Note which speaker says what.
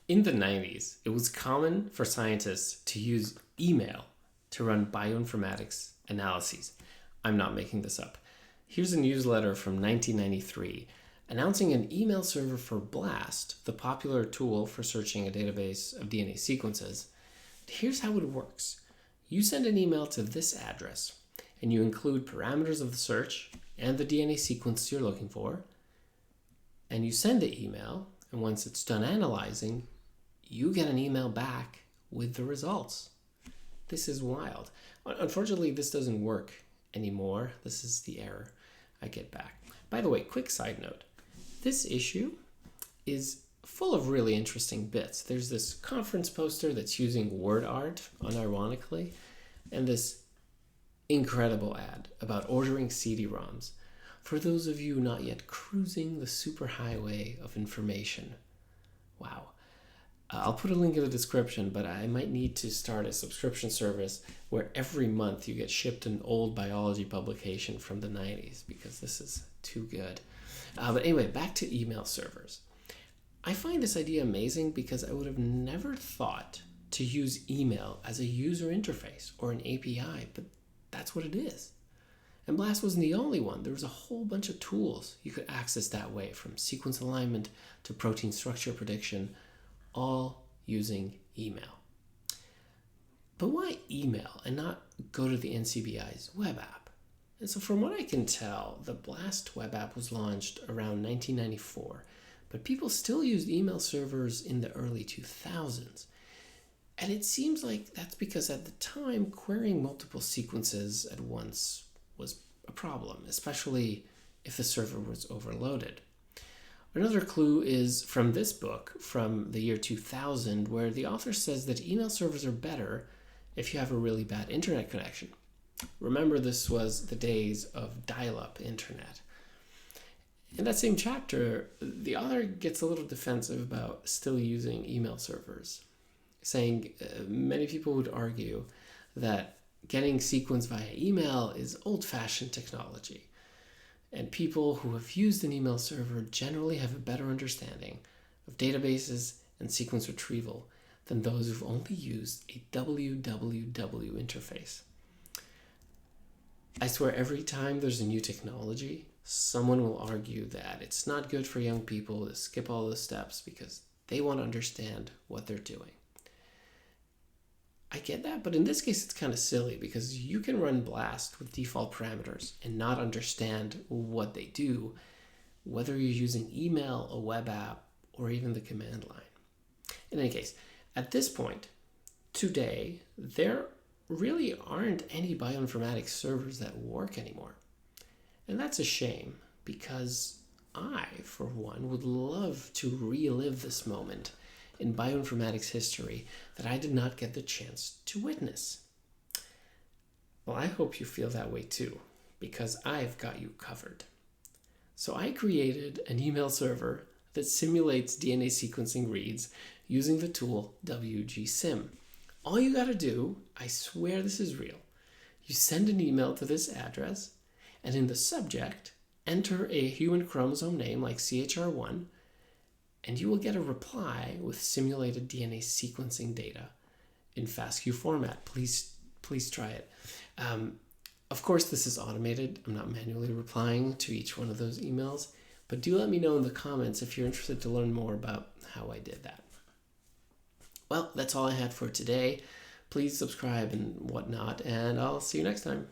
Speaker 1: In the 90s, it was common for scientists to use email to run bioinformatics analyses. I'm not making this up. Here's a newsletter from 1993 announcing an email server for BLAST, the popular tool for searching a database of DNA sequences. Here's how it works. You send an email to this address, and you include parameters of the search and the DNA sequence you're looking for, and you send the email, and once it's done analyzing, you get an email back with the results. This is wild. Unfortunately, this doesn't work anymore. This is the error I get back. By the way, quick side note. This issue is full of really interesting bits. There's this conference poster that's using word art, unironically, and this incredible ad about ordering CD-ROMs for those of you not yet cruising the superhighway of information. Wow. I'll put a link in the description, but I might need to start a subscription service where every month you get shipped an old biology publication from the 90s, because this is too good. But anyway, back to email servers. I find this idea amazing because I would have never thought to use email as a user interface or an API, but that's what it is. And BLAST wasn't the only one. There was a whole bunch of tools you could access that way, from sequence alignment to protein structure prediction, all using email. But why email and not go to the NCBI's web app? And so from what I can tell, the BLAST web app was launched around 1994, but people still used email servers in the early 2000s. And it seems like that's because at the time, querying multiple sequences at once was a problem, especially if the server was overloaded. Another clue is from this book from the year 2000, where the author says that email servers are better if you have a really bad internet connection. Remember, this was the days of dial-up internet. In that same chapter, the author gets a little defensive about still using email servers, saying many people would argue that getting sequence via email is old-fashioned technology, and people who have used an email server generally have a better understanding of databases and sequence retrieval than those who've only used a www interface. I swear every time there's a new technology, someone will argue that it's not good for young people to skip all the steps because they want to understand what they're doing. I get that, but in this case it's kind of silly because you can run BLAST with default parameters and not understand what they do, whether you're using email, a web app, or even the command line. In any case, at this point, today, there really aren't any bioinformatics servers that work anymore. And that's a shame, because I, for one, would love to relive this moment in bioinformatics history that I did not get the chance to witness. Well, I hope you feel that way too, because I've got you covered. So I created an email server that simulates DNA sequencing reads using the tool WGSim. All you gotta do, I swear this is real, you send an email to this address, and in the subject, enter a human chromosome name like CHR1, and you will get a reply with simulated DNA sequencing data in FASTQ format. Please try it. Of course, this is automated. I'm not manually replying to each one of those emails, but do let me know in the comments if you're interested to learn more about how I did that. Well, that's all I had for today. Please subscribe and whatnot, and I'll see you next time.